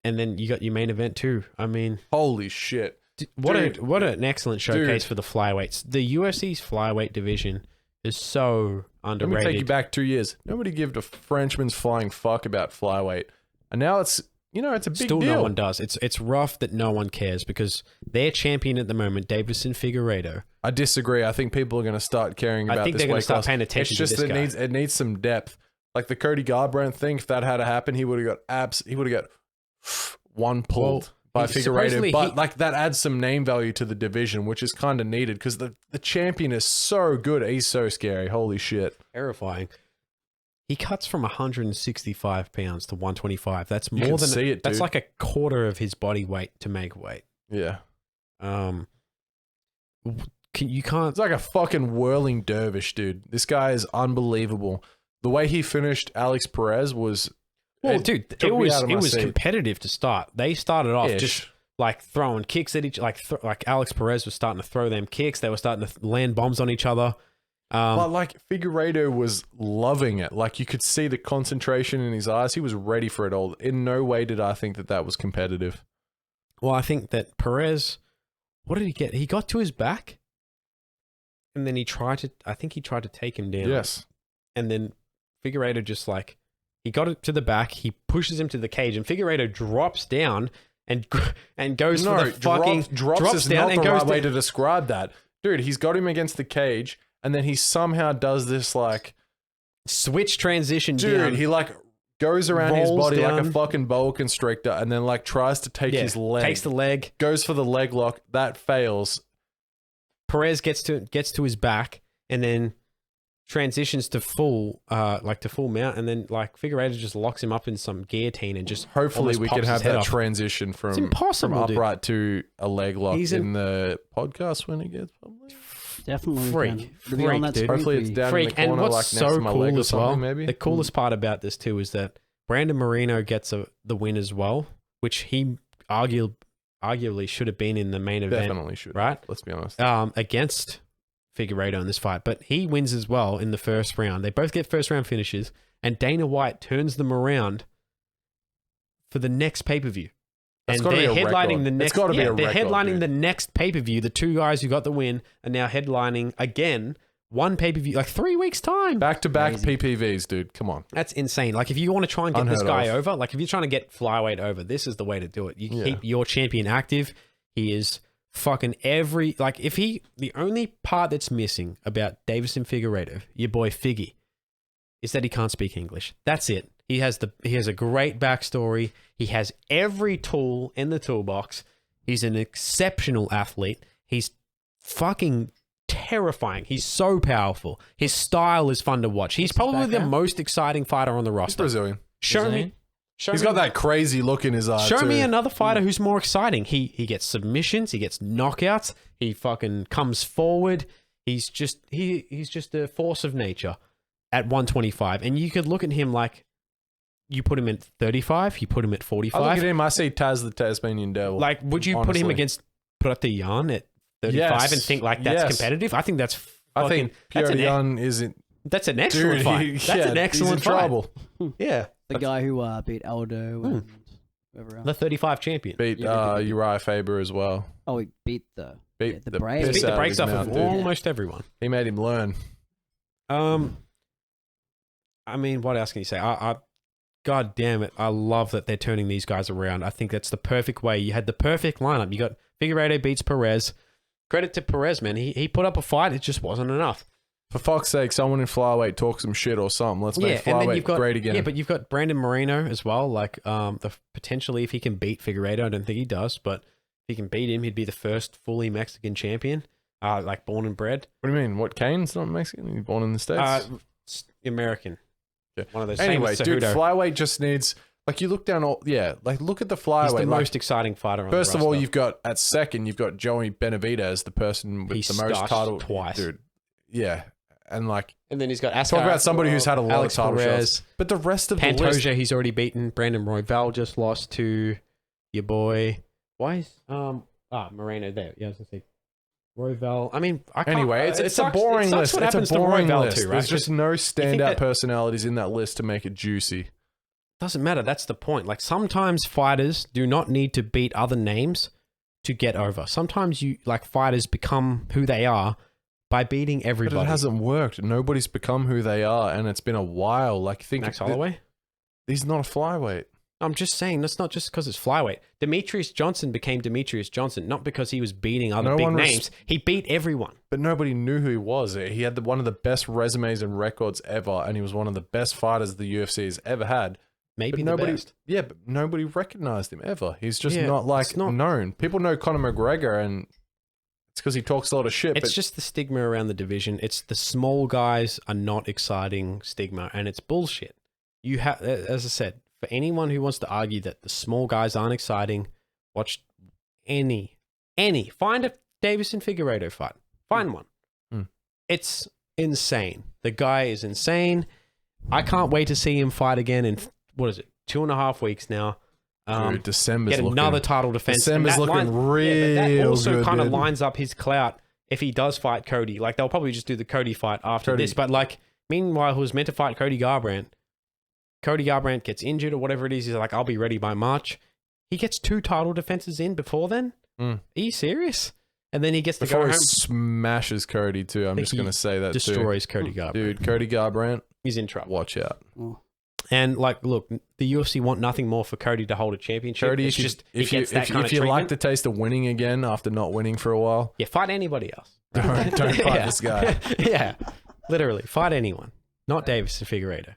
And then you got your main event too. I mean, holy shit. What an excellent showcase for the flyweights. The UFC's flyweight division is so underrated. Let me take you back 2 years. Nobody gave a Frenchman's flying fuck about flyweight. And now it's a big Still deal. No one does. It's rough that no one cares because their champion at the moment, Davison Figueiredo. I disagree. I think people are going to start caring about this. I think they're going to start paying It's attention just to this guy. It needs some depth. Like the Cody Garbrandt thing, if that had to happen, he would have got one pulled by Figueiredo. But like that adds some name value to the division, which is kind of needed because the champion is so good. He's so scary. Holy shit. Terrifying. He cuts from 165 pounds to 125. That's more than see it, that's dude. like a quarter of his body weight to make weight. Yeah. You can't. It's like a fucking whirling dervish, dude. This guy is unbelievable. The way he finished Alex Perez was. Well, dude, it was competitive to start. They started off just like throwing kicks at each, like Alex Perez was starting to throw them kicks. They were starting to land bombs on each other. But like Figueiredo was loving it. Like you could see the concentration in his eyes. He was ready for it all. In no way did I think that was competitive. Well, I think that Perez, what did he get? He got to his back, and then I think he tried to take him down. Yes. And then Figueiredo just like, he got it to the back, he pushes him to the cage, and Figueiredo drops down and goes for the fucking... Drops is not the right way to describe that. Dude, he's got him against the cage, and then he somehow does this like... switch transition dude, down. he like goes around his body down. like a fucking boa constrictor, and then like tries to take his leg. Takes the leg. Goes for the leg lock. That fails. Perez gets to his back, and then transitions to full mount, and then like Figueiredo just locks him up in some guillotine and just hopefully we can have that off. transition from upright to a leg lock in the podcast when it gets published. Definitely freak, dude. Hopefully it's down in the corner, and what's like next so to my cool leg or as well, something, maybe. the coolest part about this too is that Brandon Moreno gets the win as well, which he arguably should have been in the main event. Definitely should, right? Let's be honest. Against Figueiredo in this fight, but he wins as well in the first round. They both get first round finishes, and Dana White turns them around for the next pay-per-view. And they're headlining the next. They're headlining the next pay-per-view. The two guys who got the win are now headlining again. One pay-per-view, like 3 weeks time. Back-to-back PPVs, dude. Come on. That's insane. Like if you want to try and get this guy over, like if you're trying to get flyweight over, this is the way to do it. You keep your champion active. He is fucking the only part that's missing about Davison Figueiredo, your boy Figgy, is that he can't speak English. That's it. He has a great backstory. He has every tool in the toolbox. He's an exceptional athlete. He's fucking terrifying. He's so powerful. His style is fun to watch. He's probably the most exciting fighter on the roster. He's Brazilian. He's got that crazy look in his eye. Show me another fighter who's more exciting. He gets submissions. He gets knockouts. He fucking comes forward. He's just a force of nature at 125. And you could look at him like, you put him at 35. You put him at 45. I look at him. I see Taz the Tasmanian Devil. Like, would you put him against Petr Yan at 35 and think like that's competitive? I think that's. I think Petr Yan isn't. That's an excellent fight. That's an excellent fight. Trouble. Yeah. The guy who beat Aldo and whoever else. The 35 champion. Beat Uriah Faber as well. Oh, he beat the Beat the brakes off of almost everyone. He made him learn. I mean, what else can you say? God damn it. I love that they're turning these guys around. I think that's the perfect way. You had the perfect lineup. You got Figueiredo beats Perez. Credit to Perez, man. He put up a fight. It just wasn't enough. For fuck's sake, someone in flyweight talk some shit or something. Let's make flyweight great again. Yeah, but you've got Brandon Moreno as well. Like, potentially, if he can beat Figueiredo, I don't think he does, but if he can beat him, he'd be the first fully Mexican champion, like born and bred. What do you mean? What, Kane's not Mexican? He's born in the States? American. Yeah. One of those. Anyway, dude, flyweight just needs... Like, you look down look at the flyweight. He's the most exciting fighter on the roster. First of all, you've got Joey Benavidez, the person with the most title. Twice. Dude, yeah. And then he's got Askar. Talk about somebody who's had a lot Alex of title Perez, shots. But the rest of Pantoja, the list... he's already beaten. Brandon Royval just lost to your boy. Why is Moreno there? Yeah, I was gonna say Royval. I mean, anyway, it's a boring list. It's a boring list. There's just no standout personalities in that list to make it juicy. Doesn't matter. That's the point. Like sometimes fighters do not need to beat other names to get over. Sometimes fighters become who they are by beating everybody. But it hasn't worked. Nobody's become who they are, and it's been a while. Like think Max Holloway. He's not a flyweight. I'm just saying that's not just because it's flyweight. Demetrius Johnson became Demetrius Johnson not because he was beating other big names. He beat everyone. But nobody knew who he was. He had one of the best resumes and records ever, and he was one of the best fighters the UFC has ever had. Maybe but the best. Yeah, but nobody recognized him ever. He's just not known. People know Conor McGregor, and it's because he talks a lot of shit. It's just the stigma around the division. It's the small guys are not exciting stigma, and it's bullshit. You have, as I said, for anyone who wants to argue that the small guys aren't exciting, watch any. Find a Davison Figueiredo fight. Find one. It's insane. The guy is insane. I can't wait to see him fight again in, 2.5 weeks now. Dude, December's get another title defense. December's looking real but that also good, kind of lines up his clout if he does fight Cody. Like, they'll probably just do the Cody fight after this. But, like, meanwhile, who's meant to fight Cody Garbrandt gets injured or whatever it is. He's like, I'll be ready by March. He gets 2 title defenses in before then? Are you serious? And then he gets to go home. He smashes Cody, too. I'm just going to say that, destroys Cody Garbrandt. Dude, Cody Garbrandt. He's in trouble. Watch out. And like, look, the UFC want nothing more for Cody to hold a championship. Cody, it's just if you like the taste of winning again after not winning for a while, fight anybody else. Don't fight this guy. Yeah, literally, fight anyone. Not Davis and Figueiredo.